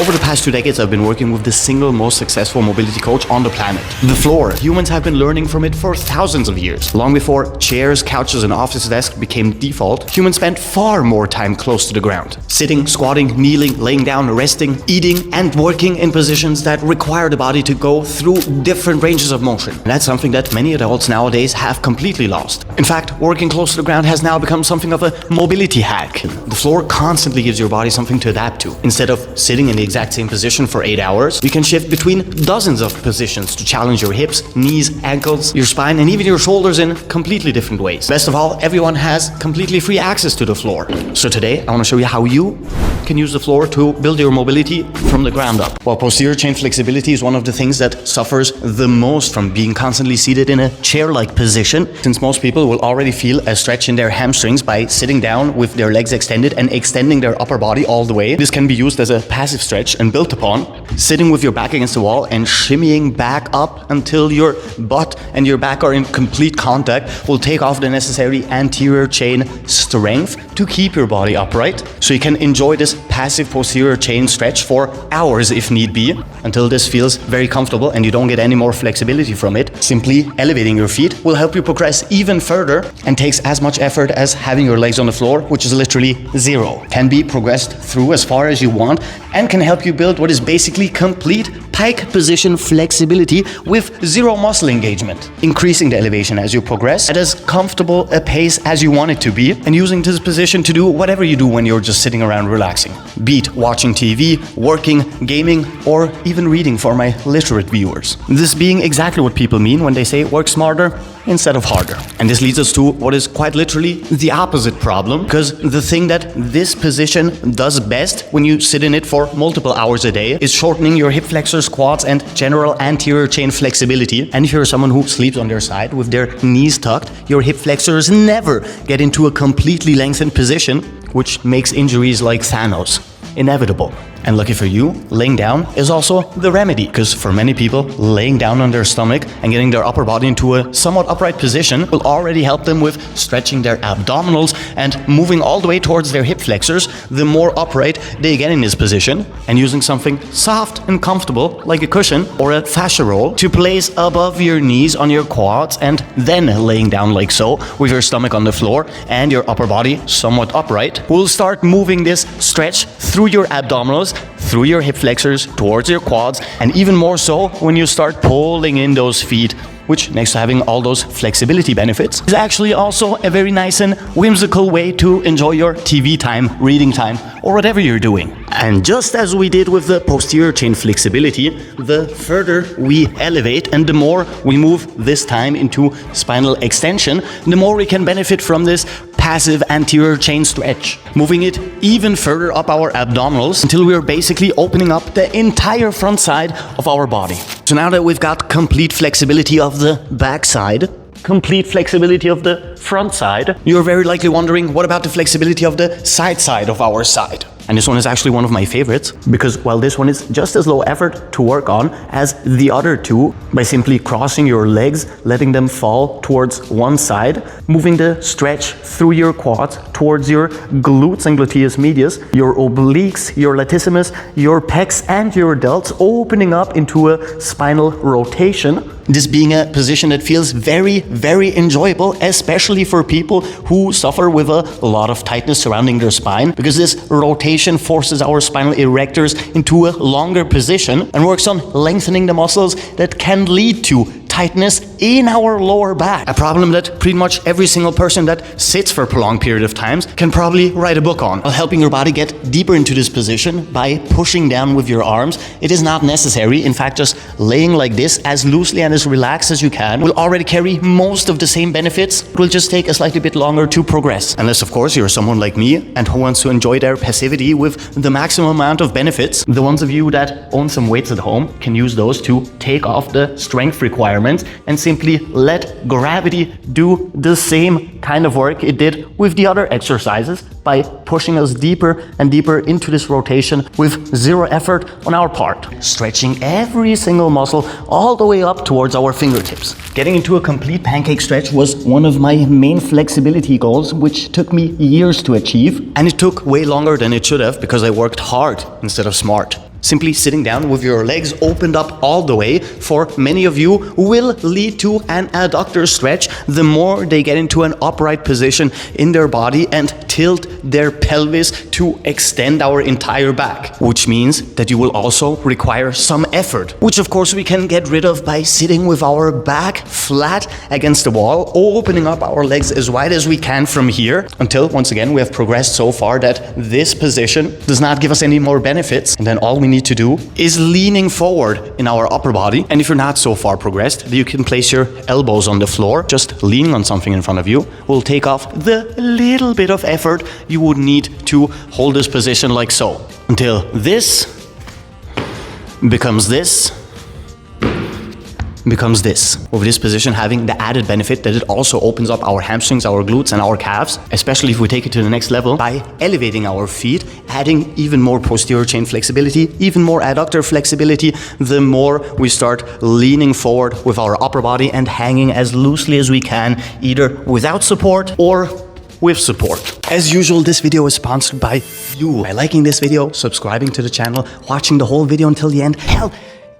Over the past 2 decades, I've been working with the single most successful mobility coach on the planet, the floor. Humans have been learning from it for thousands of years. Long before chairs, couches, and office desks became default, humans spent far more time close to the ground. Sitting, squatting, kneeling, laying down, resting, eating, and working in positions that require the body to go through different ranges of motion. And that's something that many adults nowadays have completely lost. In fact, working close to the ground has now become something of a mobility hack. The floor constantly gives your body something to adapt to. Instead of sitting in the exact same position for 8 hours, you can shift between dozens of positions to challenge your hips, knees, ankles, your spine, and even your shoulders in completely different ways. Best of all, everyone has completely free access to the floor. So today, I want to show you how you can use the floor to build your mobility from the ground up. While posterior chain flexibility is one of the things that suffers the most from being constantly seated in a chair-like position, since most people will already feel a stretch in their hamstrings by sitting down with their legs extended and extending their upper body all the way. This can be used as a passive stretch and built upon sitting with your back against the wall and shimmying back up until your butt and your back are in complete contact will take off the necessary anterior chain strength to keep your body upright, so you can enjoy this passive posterior chain stretch for hours if need be, until this feels very comfortable and you don't get any more flexibility from it. Simply elevating your feet will help you progress even further and takes as much effort as having your legs on the floor, which is literally zero. Can be progressed through as far as you want and can help you build what is basically complete pike position flexibility with zero muscle engagement, increasing the elevation as you progress at as comfortable a pace as you want it to be, and using this position to do whatever you do when you're just sitting around relaxing. Be it watching TV, working, gaming, or even reading for my literate viewers. This being exactly what people mean when they say work smarter instead of harder. And this leads us to what is quite literally the opposite problem, because the thing that this position does best when you sit in it for multiple hours a day is shortening your hip flexors, quads, and general anterior chain flexibility. And if you're someone who sleeps on their side with their knees tucked, your hip flexors never get into a completely lengthened position, which makes injuries like Thanos inevitable. And lucky for you, laying down is also the remedy, because for many people, laying down on their stomach and getting their upper body into a somewhat upright position will already help them with stretching their abdominals and moving all the way towards their hip flexors the more upright they get in this position, and using something soft and comfortable like a cushion or a fascia roll to place above your knees on your quads, and then laying down like so with your stomach on the floor and your upper body somewhat upright will start moving this stretch through your abdominals, through your hip flexors, towards your quads, and even more so when you start pulling in those feet, which, next to having all those flexibility benefits, is actually also a very nice and whimsical way to enjoy your TV time, reading time, or whatever you're doing. And just as we did with the posterior chain flexibility, the further we elevate and the more we move this time into spinal extension, the more we can benefit from this passive anterior chain stretch, moving it even further up our abdominals until we're basically opening up the entire front side of our body. So now that we've got complete flexibility of the back side, complete flexibility of the front side, you're very likely wondering, what about the flexibility of the side of our side? And this one is actually one of my favorites, because while this one is just as low effort to work on as the other two, by simply crossing your legs, letting them fall towards one side, moving the stretch through your quads towards your glutes and gluteus medius, your obliques, your latissimus, your pecs, and your delts, opening up into a spinal rotation. This being a position that feels very, very enjoyable, especially for people who suffer with a lot of tightness surrounding their spine, because this rotation forces our spinal erectors into a longer position and works on lengthening the muscles that can lead to tightness in our lower back. A problem that pretty much every single person that sits for a prolonged period of times can probably write a book on. While helping your body get deeper into this position by pushing down with your arms, it is not necessary. In fact, just laying like this as loosely and as relaxed as you can will already carry most of the same benefits. It will just take a slightly bit longer to progress. Unless, of course, you're someone like me and who wants to enjoy their passivity with the maximum amount of benefits. The ones of you that own some weights at home can use those to take off the strength requirements and simply let gravity do the same kind of work it did with the other exercises by pushing us deeper and deeper into this rotation with zero effort on our part, stretching every single muscle all the way up towards our fingertips. Getting into a complete pancake stretch was one of my main flexibility goals, which took me years to achieve, and it took way longer than it should have because I worked hard instead of smart. Simply sitting down with your legs opened up all the way, for many of you, will lead to an adductor stretch the more they get into an upright position in their body and tilt their pelvis to extend our entire back, which means that you will also require some effort, which of course we can get rid of by sitting with our back flat against the wall, opening up our legs as wide as we can from here, until once again we have progressed so far that this position does not give us any more benefits, and then all we need to do is leaning forward in our upper body. And if you're not so far progressed, you can place your elbows on the floor. Just leaning on something in front of you will take off the little bit of effort you would need to hold this position like so, until this becomes this, with this position having the added benefit that it also opens up our hamstrings, our glutes and our calves, especially if we take it to the next level by elevating our feet, adding even more posterior chain flexibility, even more adductor flexibility, the more we start leaning forward with our upper body and hanging as loosely as we can, either without support or with support. As usual, this video is sponsored by you. By liking this video, subscribing to the channel, watching the whole video until the end, hell,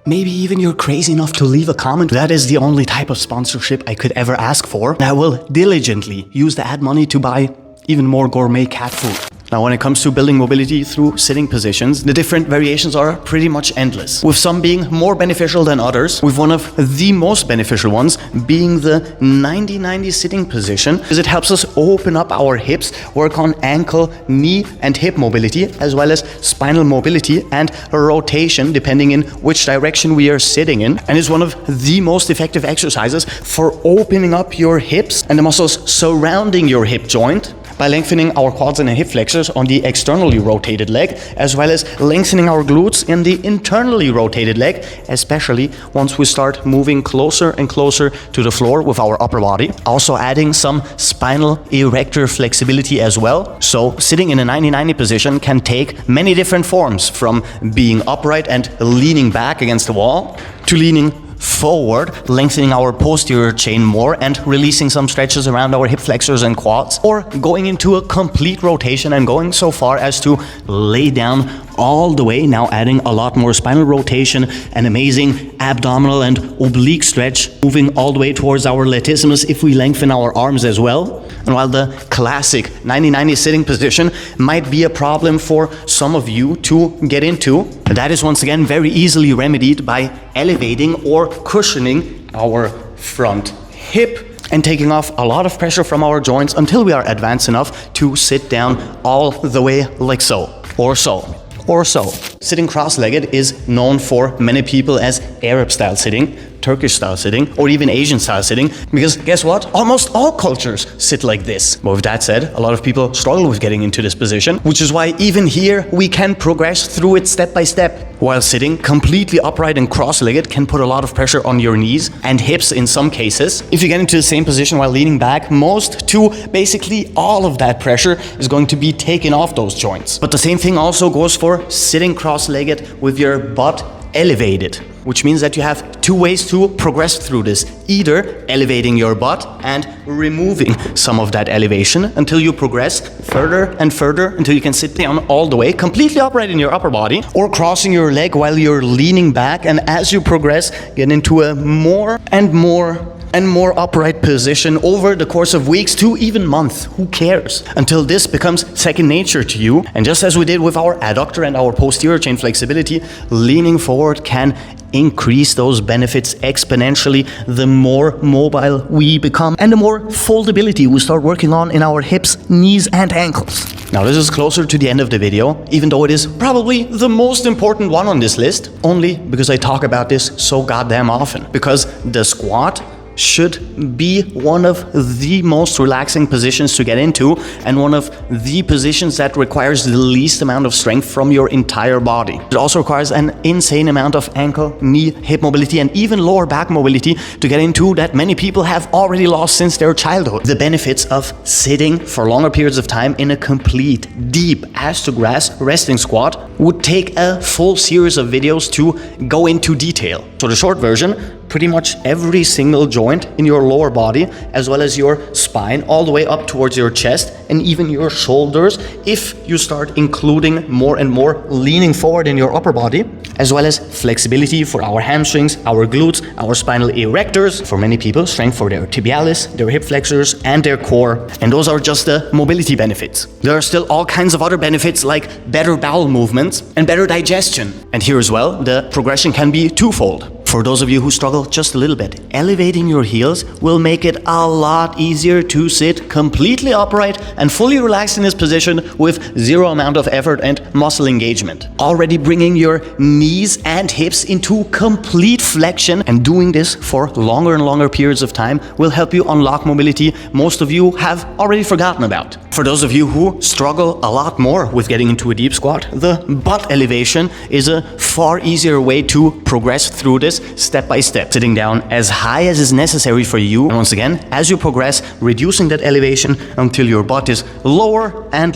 maybe even you're crazy enough to leave a comment. That is the only type of sponsorship I could ever ask for. And I will diligently use the ad money to buy even more gourmet cat food. Now, when it comes to building mobility through sitting positions, the different variations are pretty much endless, with some being more beneficial than others, with one of the most beneficial ones being the 90-90 sitting position, because it helps us open up our hips, work on ankle, knee and hip mobility, as well as spinal mobility and rotation depending in which direction we are sitting in, and is one of the most effective exercises for opening up your hips and the muscles surrounding your hip joint, by lengthening our quads and hip flexors on the externally rotated leg, as well as lengthening our glutes in the internally rotated leg, especially once we start moving closer and closer to the floor with our upper body. Also adding some spinal erector flexibility as well. So sitting in a 90-90 position can take many different forms, from being upright and leaning back against the wall, to leaning forward, lengthening our posterior chain more and releasing some stretches around our hip flexors and quads, or going into a complete rotation and going so far as to lay down all the way, now adding a lot more spinal rotation, an amazing abdominal and oblique stretch, moving all the way towards our latissimus if we lengthen our arms as well. And while the classic 90-90 sitting position might be a problem for some of you to get into, that is once again very easily remedied by elevating or cushioning our front hip and taking off a lot of pressure from our joints until we are advanced enough to sit down all the way like so, or so, or so. Sitting cross-legged is known for many people as Arab-style sitting, Turkish style sitting, or even Asian style sitting, because guess what? Almost all cultures sit like this. But with that said, a lot of people struggle with getting into this position, which is why even here we can progress through it step by step. While sitting completely upright and cross-legged can put a lot of pressure on your knees and hips in some cases. If you get into the same position while leaning back, most to basically all of that pressure is going to be taken off those joints. But the same thing also goes for sitting cross-legged with your butt elevated, which means that you have two ways to progress through this. Either elevating your butt and removing some of that elevation until you progress further and further until you can sit down all the way, completely upright in your upper body, or crossing your leg while you're leaning back, and as you progress, get into a more and more upright position over the course of weeks to even months, who cares, until this becomes second nature to you. And just as we did with our adductor and our posterior chain flexibility, leaning forward can increase those benefits exponentially the more mobile we become and the more foldability we start working on in our hips, knees and ankles. Now this is closer to the end of the video, even though it is probably the most important one on this list, only because I talk about this so goddamn often. Because the squat should be one of the most relaxing positions to get into, and one of the positions that requires the least amount of strength from your entire body. It also requires an insane amount of ankle, knee, hip mobility, and even lower back mobility to get into, that many people have already lost since their childhood. The benefits of sitting for longer periods of time in a complete, deep, ass-to-grass resting squat would take a full series of videos to go into detail. So the short version, pretty much every single joint in your lower body, as well as your spine, all the way up towards your chest and even your shoulders, if you start including more and more leaning forward in your upper body, as well as flexibility for our hamstrings, our glutes, our spinal erectors, for many people, strength for their tibialis, their hip flexors, and their core. And those are just the mobility benefits. There are still all kinds of other benefits like better bowel movements and better digestion. And here as well, the progression can be twofold. For those of you who struggle just a little bit, elevating your heels will make it a lot easier to sit completely upright and fully relaxed in this position with zero amount of effort and muscle engagement. Already bringing your knees and hips into complete flexion, and doing this for longer and longer periods of time will help you unlock mobility most of you have already forgotten about. For those of you who struggle a lot more with getting into a deep squat, the butt elevation is a far easier way to progress through this step by step, sitting down as high as is necessary for you, and once again, as you progress, reducing that elevation until your butt is lower and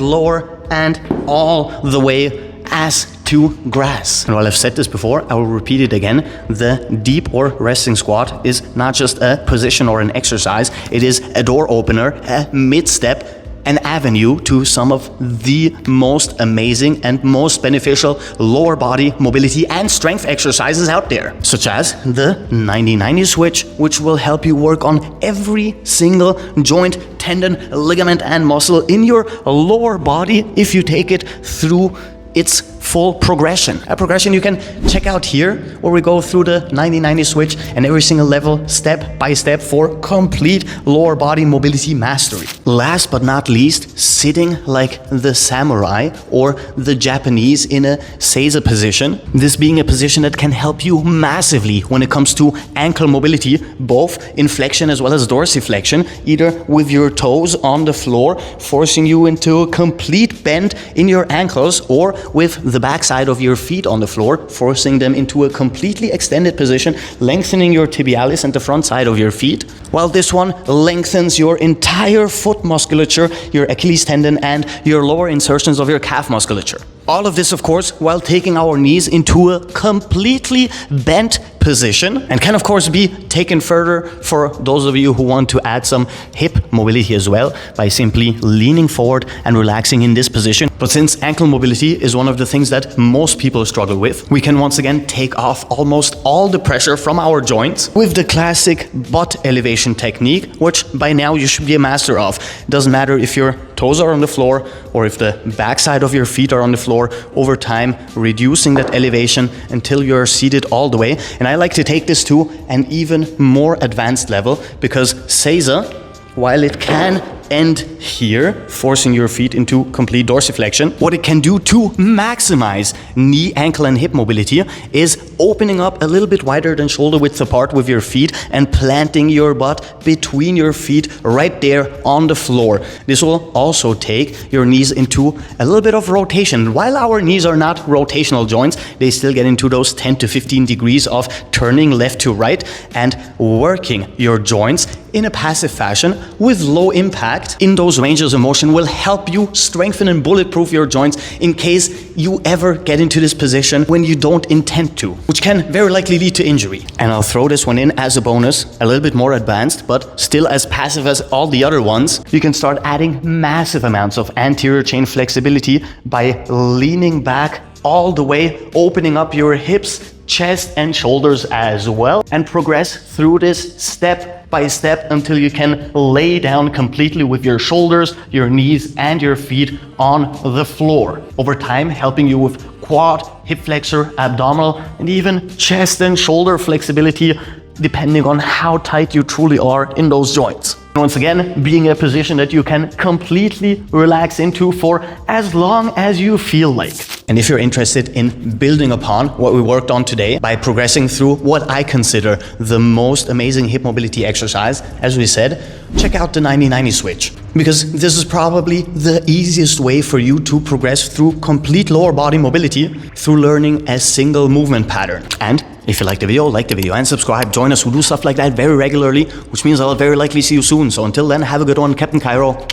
all the way as to grass. And while I've said this before, I will repeat it again. The deep or resting squat is not just a position or an exercise, it is a door opener, a mid-step, an avenue to some of the most amazing and most beneficial lower body mobility and strength exercises out there, such as the 90-90 switch, which will help you work on every single joint, tendon, ligament, and muscle in your lower body if you take it through its full progression. A progression you can check out here, where we go through the 90-90 switch and every single level step by step for complete lower body mobility mastery. Last but not least, sitting like the samurai or the Japanese in a Seiza position. This being a position that can help you massively when it comes to ankle mobility, both in flexion as well as dorsiflexion, either with your toes on the floor, forcing you into a complete bend in your ankles, or with the backside of your feet on the floor, forcing them into a completely extended position, lengthening your tibialis and the front side of your feet, while this one lengthens your entire foot musculature, your Achilles tendon, and your lower insertions of your calf musculature. All of this, of course, while taking our knees into a completely bent position, and can of course be taken further for those of you who want to add some hip mobility as well by simply leaning forward and relaxing in this position. But since ankle mobility is one of the things that most people struggle with, we can once again take off almost all the pressure from our joints with the classic butt elevation technique, which by now you should be a master of. It doesn't matter if your toes are on the floor or if the backside of your feet are on the floor. Over time, reducing that elevation until you're seated all the way. And I like to take this to an even more advanced level, because Seiza, while it can end here, forcing your feet into complete dorsiflexion, what it can do to maximize knee, ankle, and hip mobility is opening up a little bit wider than shoulder width apart with your feet and planting your butt between your feet right there on the floor. This will also take your knees into a little bit of rotation. While our knees are not rotational joints, they still get into those 10 to 15 degrees of turning left to right and working your joints in a passive fashion with low impact in those ranges of motion will help you strengthen and bulletproof your joints in case you ever get into this position when you don't intend to, which can very likely lead to injury. And I'll throw this one in as a bonus, a little bit more advanced, but still as passive as all the other ones. You can start adding massive amounts of anterior chain flexibility by leaning back all the way, opening up your hips, chest, and shoulders as well, and progress through this step by step until you can lay down completely with your shoulders, your knees, and your feet on the floor. Over time, helping you with quad, hip flexor, abdominal, and even chest and shoulder flexibility, depending on how tight you truly are in those joints. Once again, being a position that you can completely relax into for as long as you feel like. And if you're interested in building upon what we worked on today by progressing through what I consider the most amazing hip mobility exercise, as we said, check out the 90-90 switch. Because this is probably the easiest way for you to progress through complete lower body mobility through learning a single movement pattern. And if you like the video and subscribe. Join us, who do stuff like that very regularly, which means I'll very likely see you soon. So until then, have a good one. Captain Cairo.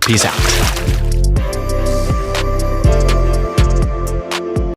Peace out.